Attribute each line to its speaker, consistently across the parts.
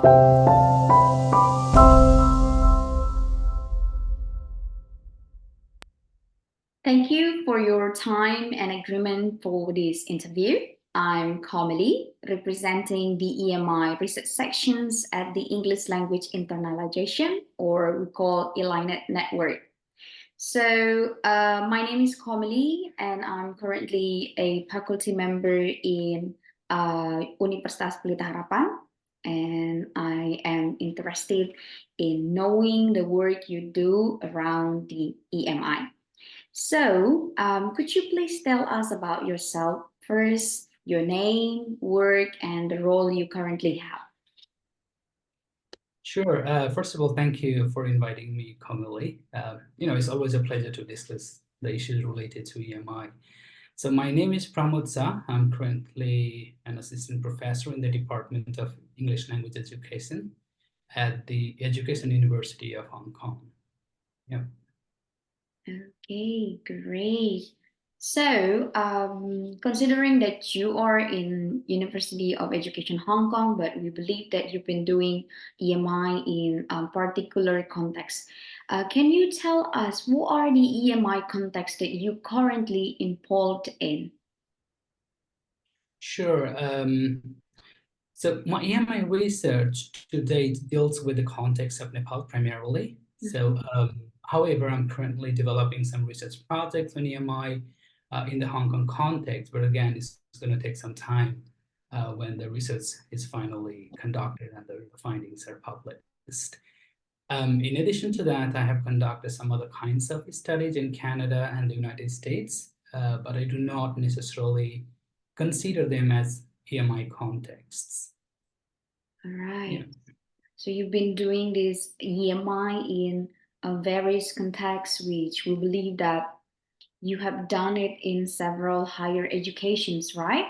Speaker 1: Thank you for your time and agreement for this interview. I'm Komilie, representing the EMI Research sections at the English Language Internalization, or we call ELINET network. So, my name is Komilie, and I'm currently a faculty member in Universitas Pelita Harapan, and I am interested in knowing the work you do around the EMI. So, could you please tell us about yourself first, your name, work, and the role you currently have?
Speaker 2: Sure. First of all, thank you for inviting me, Komilie. It's always a pleasure to discuss the issues related to EMI. So my name is Pramod K. I'm currently an assistant professor in the Department of English Language Education at the Education University of Hong Kong. Yeah.
Speaker 1: Okay, great. So, considering that you are in University of Education Hong Kong, but we believe that you've been doing EMI in a particular context, can you tell us what are the EMI contexts that you currently involved in?
Speaker 2: Sure. So my EMI research to date deals with the context of Nepal primarily. So, however, I'm currently developing some research projects on EMI in the Hong Kong context, but again, it's going to take some time when the research is finally conducted and the findings are published. In addition to that, I have conducted some other kinds of studies in Canada and the United States, but I do not necessarily consider them as EMI contexts.
Speaker 1: All right.
Speaker 2: Yeah.
Speaker 1: So you've been doing this EMI in various contexts, which we believe that you have done it in several higher educations, right?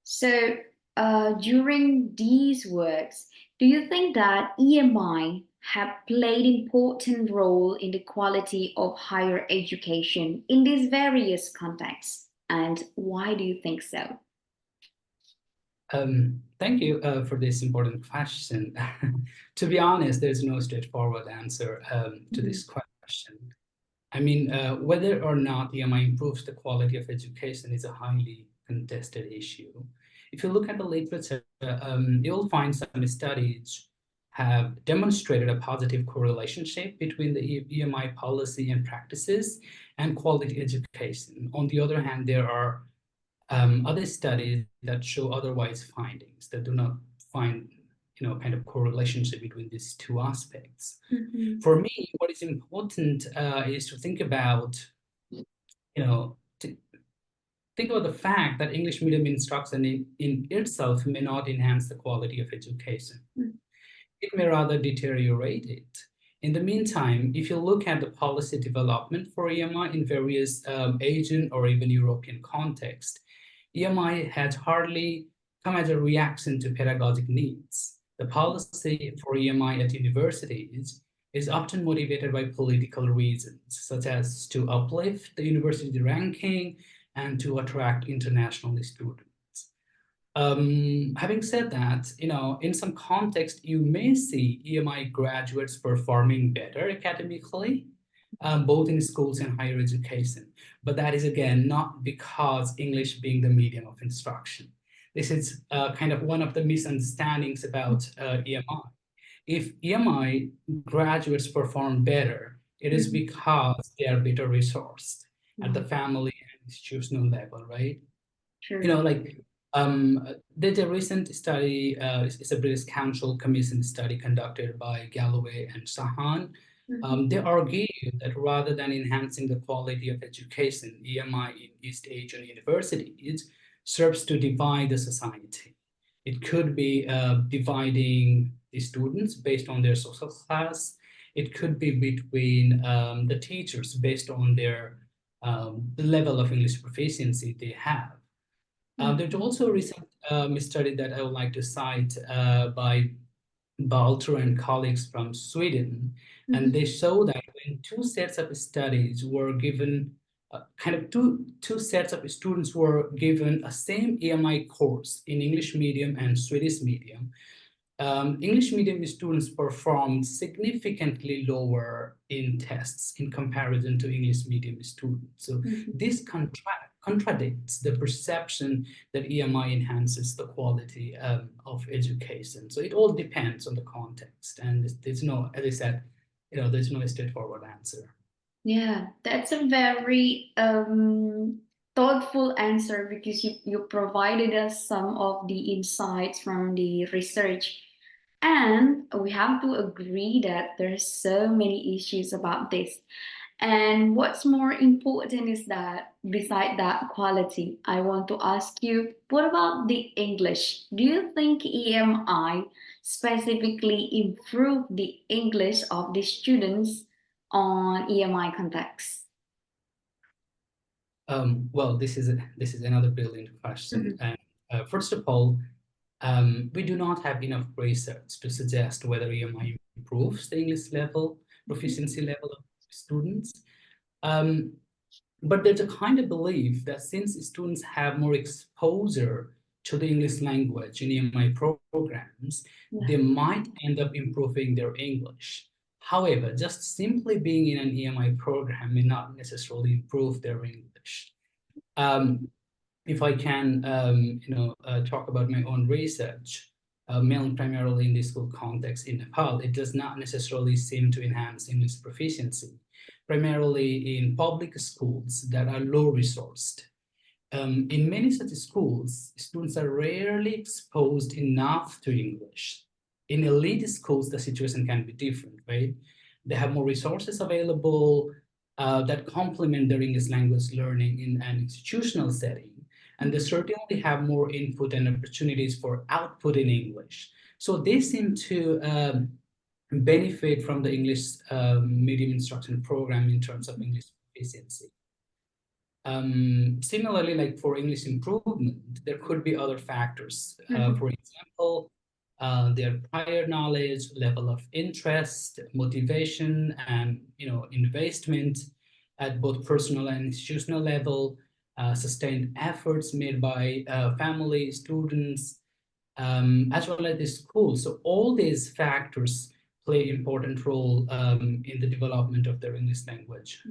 Speaker 1: So during these works, do you think that EMI have played important role in the quality of higher education in these various contexts? And why do you think so?
Speaker 2: Thank you for this important question. To be honest, there's no straightforward answer to this question. I mean, whether or not EMI improves the quality of education is a highly contested issue. If you look at the literature, you'll find some studies have demonstrated a positive correlation between the EMI policy and practices and quality education. On the other hand, there are other studies that show otherwise findings that do not find kind of correlation between these two aspects. For me, what is important is to think about the fact that English medium instruction in itself may not enhance the quality of education. It may rather deteriorate it. In the meantime, if you look at the policy development for EMI in various Asian or even European contexts, EMI has hardly come as a reaction to pedagogic needs. The policy for EMI at universities is often motivated by political reasons, such as to uplift the university ranking and to attract international students. Having said that, in some context, you may see EMI graduates performing better academically, both in schools and higher education. But that is, again, not because English being the medium of instruction. This is kind of one of the misunderstandings about EMI. If EMI graduates perform better, it is because they are better resourced at the family and institutional level, right?
Speaker 1: Sure.
Speaker 2: There's a recent study, it's a British Council Commission study conducted by Galloway and Sahan. They argue that rather than enhancing the quality of education, EMI in East Asian universities serves to divide the society. It could be dividing the students based on their social class. It could be between the teachers based on their the level of English proficiency they have. There's also a recent study that I would like to cite by Balter and colleagues from Sweden, and they show that when two sets of studies were given, two sets of students were given a same EMI course in English medium and Swedish medium, English medium students performed significantly lower in tests in comparison to English medium students. So this contradicts the perception that EMI enhances the quality of education. So it all depends on the context, and there's no, as I said, there's no straightforward answer.
Speaker 1: Yeah, that's a very thoughtful answer, because you provided us some of the insights from the research. And we have to agree that there's so many issues about this. And what's more important is that beside that quality, I want to ask you, what about the English? Do you think EMI specifically improve the English of the students on EMI context?
Speaker 2: Well, this is another brilliant question. And first of all, we do not have enough research to suggest whether EMI improves the English level, proficiency level of students. But there's a kind of belief that since students have more exposure to the English language in EMI programs, they might end up improving their English. However, just simply being in an EMI program may not necessarily improve their English. If I can, talk about my own research, mainly primarily in the school context in Nepal, it does not necessarily seem to enhance English proficiency, primarily in public schools that are low-resourced. In many such schools, students are rarely exposed enough to English. In elite schools, the situation can be different, right? They have more resources available that complement their English language learning in an institutional setting. And they certainly have more input and opportunities for output in English. So they seem to benefit from the English medium instruction program in terms of English proficiency. Similarly, like for English improvement, there could be other factors. For example, their prior knowledge, level of interest, motivation, and investment at both personal and institutional level, sustained efforts made by family, students, as well as the school. So all these factors play an important role in the development of their English language.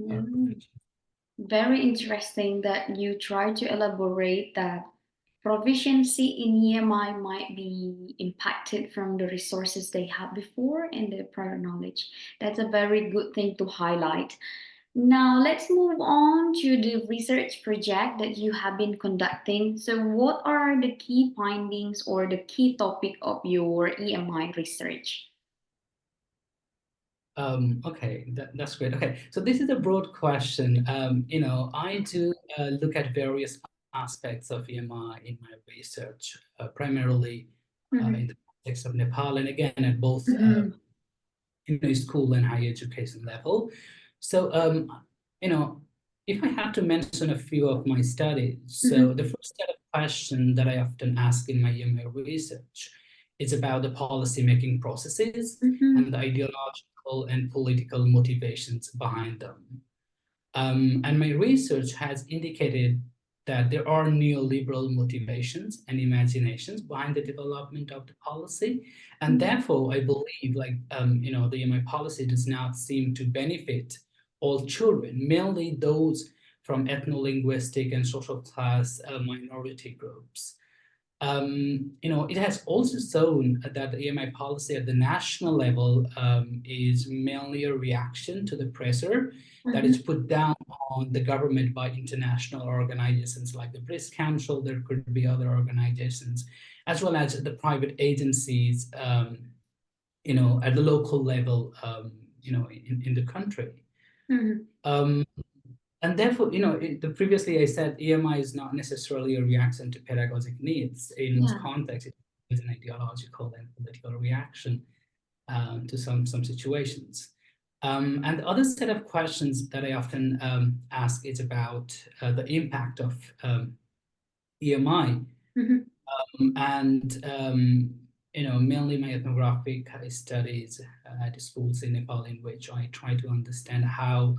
Speaker 1: Very interesting that you try to elaborate that proficiency in EMI might be impacted from the resources they had before and their prior knowledge. That's a very good thing to highlight. Now, let's move on to the research project that you have been conducting. So, what are the key findings or the key topic of your EMI research?
Speaker 2: Okay, that's great. Okay, so this is a broad question. I do look at various aspects of EMI in my research, primarily in the context of Nepal, and again at both school and higher education level. So, if I have to mention a few of my studies, so the first set of questions that I often ask in my EMI research is about the policy-making processes and the ideological and political motivations behind them. And my research has indicated that there are neoliberal motivations and imaginations behind the development of the policy. And therefore, I believe the EMI policy does not seem to benefit all children, mainly those from ethno-linguistic and social class minority groups. It has also shown that the EMI policy at the national level is mainly a reaction to the pressure that is put down on the government by international organizations like the British Council. There could be other organizations, as well as the private agencies, at the local level, in the country. And therefore, previously I said EMI is not necessarily a reaction to pedagogic needs. In this context, it is an ideological and political reaction to some situations. And the other set of questions that I often ask is about the impact of EMI. Mainly my ethnographic studies at schools in Nepal, in which I try to understand how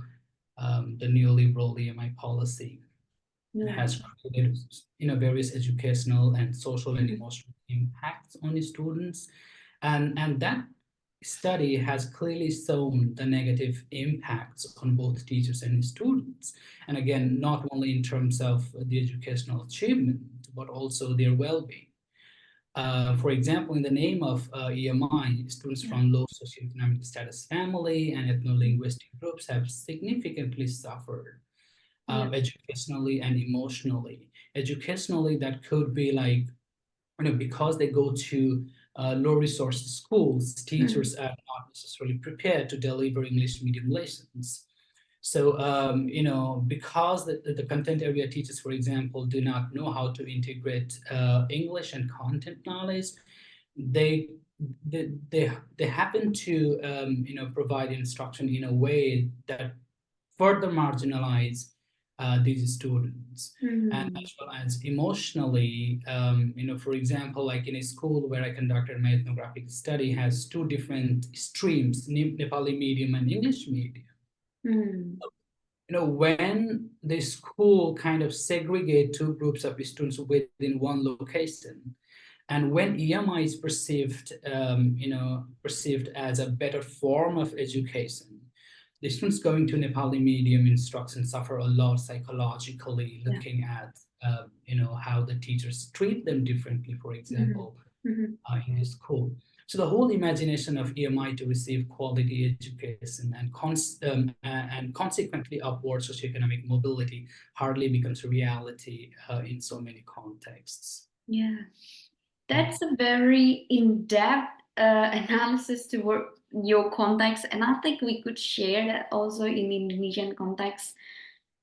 Speaker 2: the neoliberal EMI policy has created various educational and social and emotional impacts on the students. And that study has clearly shown the negative impacts on both teachers and students. And again, not only in terms of the educational achievement, but also their well-being. For example, in the name of EMI, students from low socioeconomic status family and ethno-linguistic groups have significantly suffered educationally and emotionally. Educationally, that could be like, because they go to low resource schools, teachers are not necessarily prepared to deliver English medium lessons. So, because the content area teachers, for example, do not know how to integrate English and content knowledge, they they happen to provide instruction in a way that further marginalize these students. And as well as emotionally, for example, like in a school where I conducted my ethnographic study, has two different streams, Nepali medium and English medium. When the school kind of segregate two groups of students within one location, and when EMI is perceived as a better form of education, the students going to Nepali medium instruction suffer a lot psychologically, looking at how the teachers treat them differently, for example, in the school. So the whole imagination of EMI to receive quality education and consequently upward socioeconomic mobility hardly becomes a reality in so many contexts.
Speaker 1: Yeah, that's a very in-depth analysis toward your context, and I think we could share that also in Indonesian context,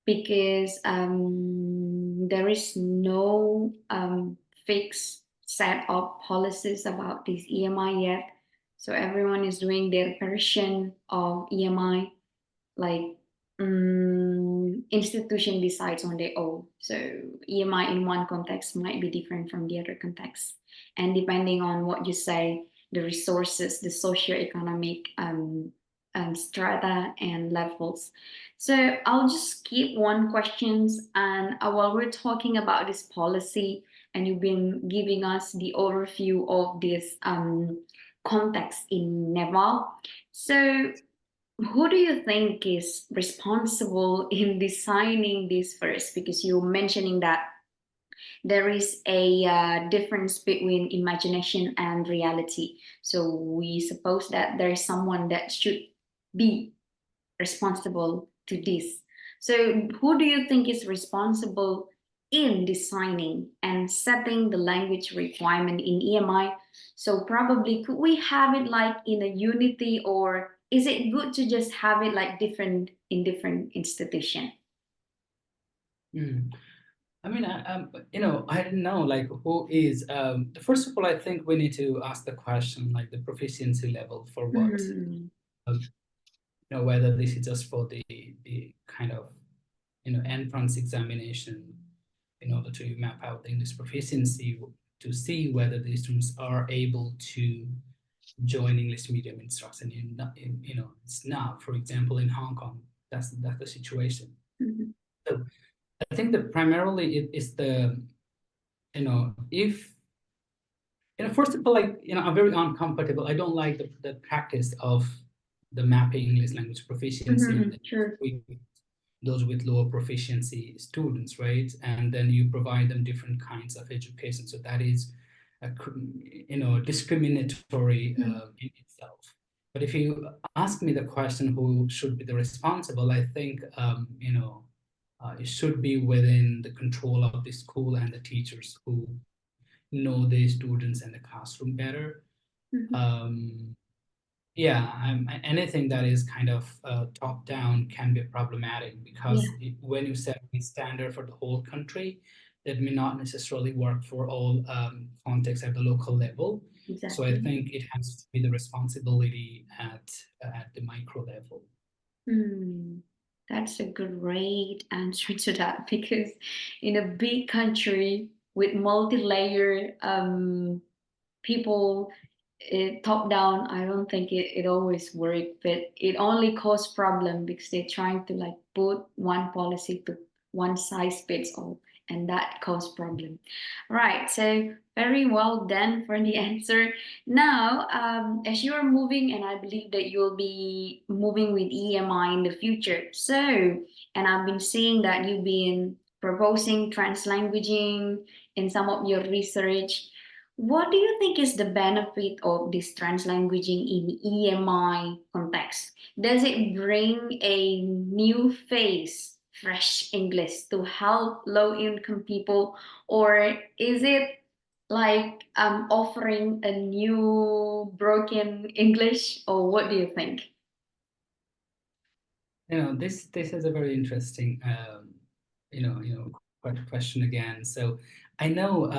Speaker 1: because there is no fixed set of policies about this EMI yet. So everyone is doing their version of EMI, like institution decides on their own. So EMI in one context might be different from the other context. And depending on what you say, the resources, the socio-economic strata and levels. So I'll just skip one questions, and while we're talking about this policy and you've been giving us the overview of this context in Nepal, so who do you think is responsible in designing this first? Because you're mentioning that there is a difference between imagination and reality. So we suppose that there is someone that should be responsible to this. So who do you think is responsible in designing and setting the language requirement in EMI? So probably could we have it like in a unity, or is it good to just have it like different in different institution?
Speaker 2: I mean, I don't know, like who is. First of all, I think we need to ask the question, like the proficiency level for what. Whether this is just for the kind of entrance examination in order to map out the English proficiency to see whether the students are able to join English medium instruction. It's not. For example, in Hong Kong, that's the situation. So I think that primarily it is the if first of all, like I'm very uncomfortable. I don't like the practice of the mapping English language proficiency and
Speaker 1: Sure.
Speaker 2: those with lower proficiency students, right? And then you provide them different kinds of education. So that is, discriminatory in itself. But if you ask me the question, who should be the responsible, I think, it should be within the control of the school and the teachers who know the students and the classroom better. Anything that is kind of top down can be problematic, because when you set a standard for the whole country, that may not necessarily work for all contexts at the local level. Exactly. So I think it has to be the responsibility at the micro level.
Speaker 1: That's a great answer to that, because in a big country with multi-layer people, top down, I don't think it always works, but it only causes problem because they're trying to like put one policy to one size fits all. and that cause problem. Right, so very well done for the answer. Now, as you are moving, and I believe that you'll be moving with EMI in the future. So, and I've been seeing that you've been proposing translanguaging in some of your research. What do you think is the benefit of this translanguaging in EMI context? Does it bring a new face, fresh English to help low-income people, or is it like offering a new broken English, or what do you think?
Speaker 2: This is a very interesting question again. So I know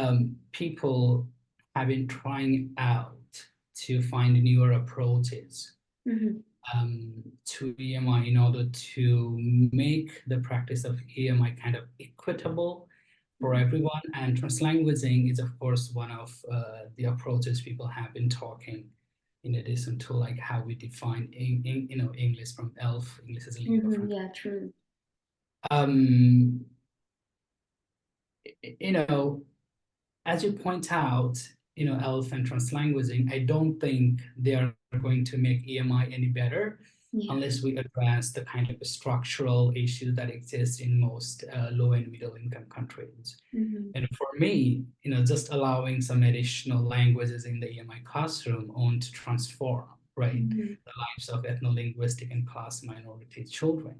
Speaker 2: people have been trying out to find newer approaches to EMI in order to make the practice of EMI kind of equitable for everyone. And translanguaging is, of course, one of the approaches people have been talking, in addition to like how we define English from ELF, English as a lingua franca.
Speaker 1: Yeah, true.
Speaker 2: As you point out, ELF and translanguaging, I don't think they are going to make EMI any better unless we address the kind of structural issues that exist in most low and middle income countries. And for me, just allowing some additional languages in the EMI classroom won't transform, right, the lives of ethno-linguistic and class minority children.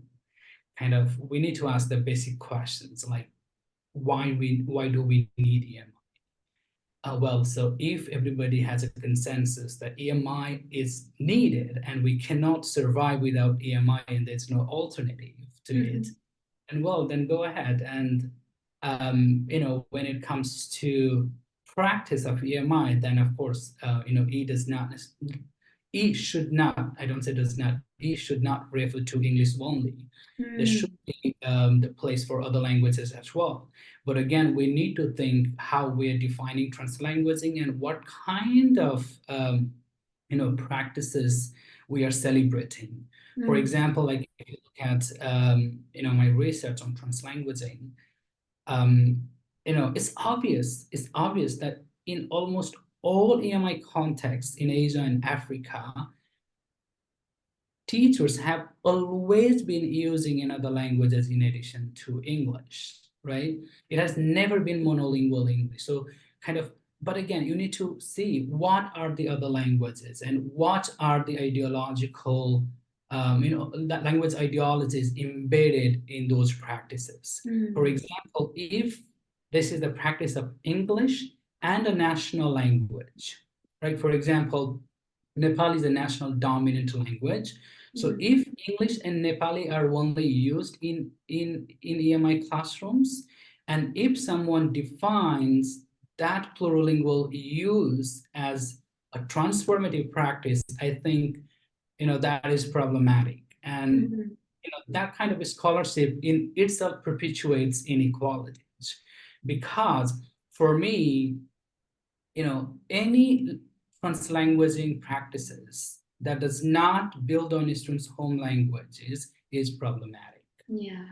Speaker 2: Kind of, we need to ask the basic questions like, why do we need EMI? Well, so if everybody has a consensus that EMI is needed and we cannot survive without EMI and there's no alternative to it, and well, then go ahead and, when it comes to practice of EMI, then of course, E should not, I don't say does not, E should not refer to English only. There should be the place for other languages as well. But again, we need to think how we're defining translanguaging and what kind of practices we are celebrating. For example, like if you look at my research on translanguaging, it's obvious that in almost all EMI contexts in Asia and Africa, teachers have always been using in other languages in addition to English, right? It has never been monolingual English. So kind of, but again, you need to see what are the other languages and what are the ideological, that language ideologies embedded in those practices. For example, if this is the practice of English and a national language, right? For example, Nepali is a national dominant language. So if English and Nepali are only used in EMI classrooms, and if someone defines that plurilingual use as a transformative practice, I think that is problematic. And that kind of scholarship in itself perpetuates inequalities, because for me, any translanguaging practices that does not build on students' home languages is problematic.
Speaker 1: Yeah.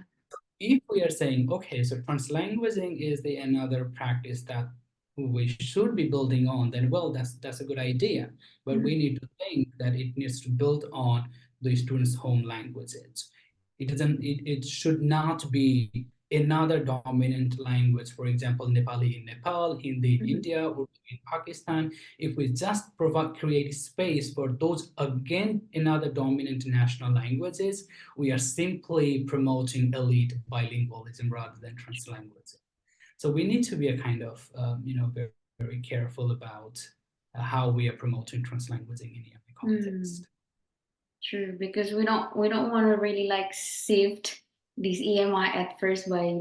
Speaker 2: If we are saying, okay, so translanguaging is another practice that we should be building on, then well, that's a good idea. But we need to think that it needs to build on the students' home languages. It should not be another dominant language, for example, Nepali in Nepal, Hindi in India, or in Pakistan. If we just create space for those, again, another dominant national languages, we are simply promoting elite bilingualism rather than translanguaging. So we need to be a kind of, very, very careful about how we are promoting translanguaging in EMI context.
Speaker 1: True, because we don't want to really like sift this EMI at first by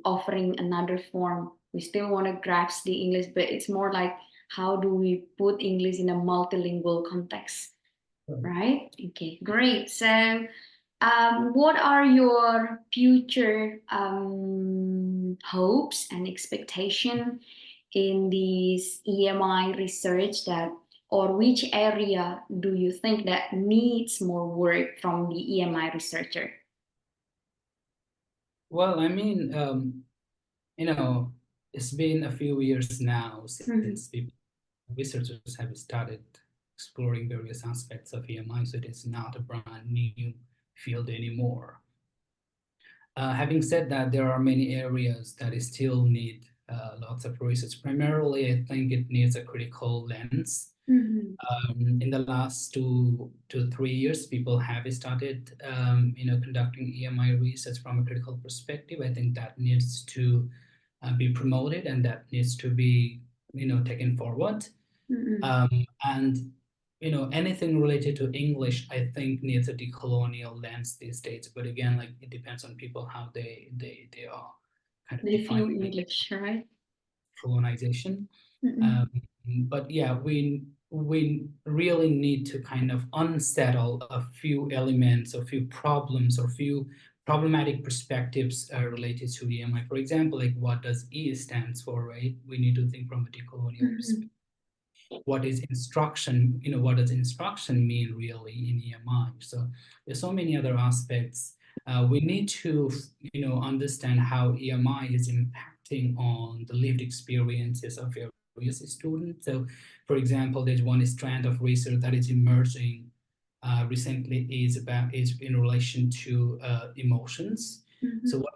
Speaker 1: offering another form. We still want to grasp the English, but it's more like how do we put English in a multilingual context, right? Okay, great. So, what are your future hopes and expectation in this EMI research or which area do you think that needs more work from the EMI researcher?
Speaker 2: Well, I mean, it's been a few years now since researchers have started exploring various aspects of EMI, so it is not a brand new field anymore. Having said that, there are many areas that still need lots of research. Primarily, I think it needs a critical lens. In the last 2 to 3 years, people have started, conducting EMI research from a critical perspective. I think that needs to be promoted, and that needs to be, taken forward. And anything related to English, I think, needs a decolonial lens these days. But again, like, it depends on people how they are kind of
Speaker 1: They feel
Speaker 2: defining
Speaker 1: English, right?
Speaker 2: colonization. But yeah, we really need to kind of unsettle a few elements, a few problems, or few problematic perspectives related to EMI. For example, like, what does E stands for, right? We need to think from a decolonial perspective. What is instruction? What does instruction mean really in EMI? So there's so many other aspects. We need to, understand how EMI is impacting on the lived experiences of various students. So, for example, there's one strand of research that is emerging recently is in relation to emotions. So what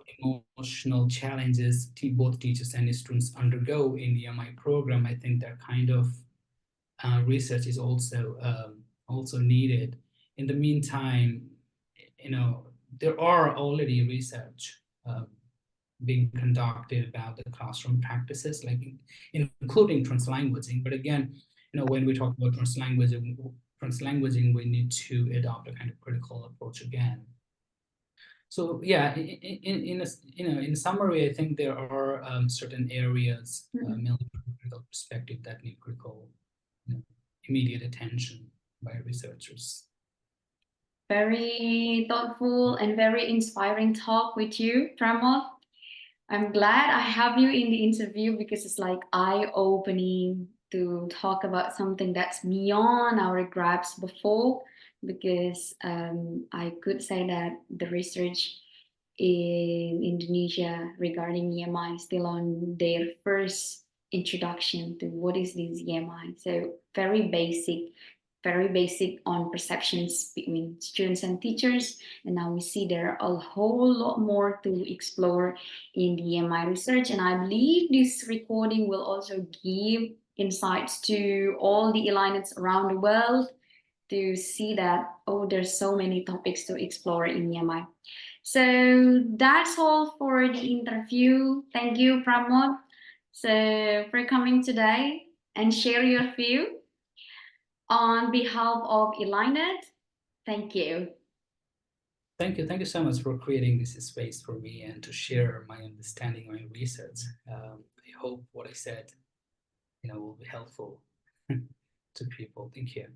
Speaker 2: emotional challenges both teachers and students undergo in the EMI program, I think that kind of research is also needed. In the meantime, there are already research being conducted about the classroom practices, like including translanguaging. But again, when we talk about translanguaging, we need to adopt a kind of critical approach again. So yeah, in summary, I think there are certain areas, mainly from a critical perspective, that need critical, immediate attention by researchers.
Speaker 1: Very thoughtful and very inspiring talk with you, Pramod. I'm glad I have you in the interview because it's like eye-opening to talk about something that's beyond our grasp before, because I could say that the research in Indonesia regarding EMI is still on their first introduction to what is this EMI. So very basic on perceptions between students and teachers. And now we see there are a whole lot more to explore in the EMI research. And I believe this recording will also give insights to all the ELINETs around the world to see that, oh, there's so many topics to explore in EMI. So that's all for the interview. Thank you, Pramod, for coming today and share your view. On behalf of ELINET, thank you.
Speaker 2: Thank you so much for creating this space for me and to share my understanding, my research. I hope what I said, will be helpful to people. Thank you.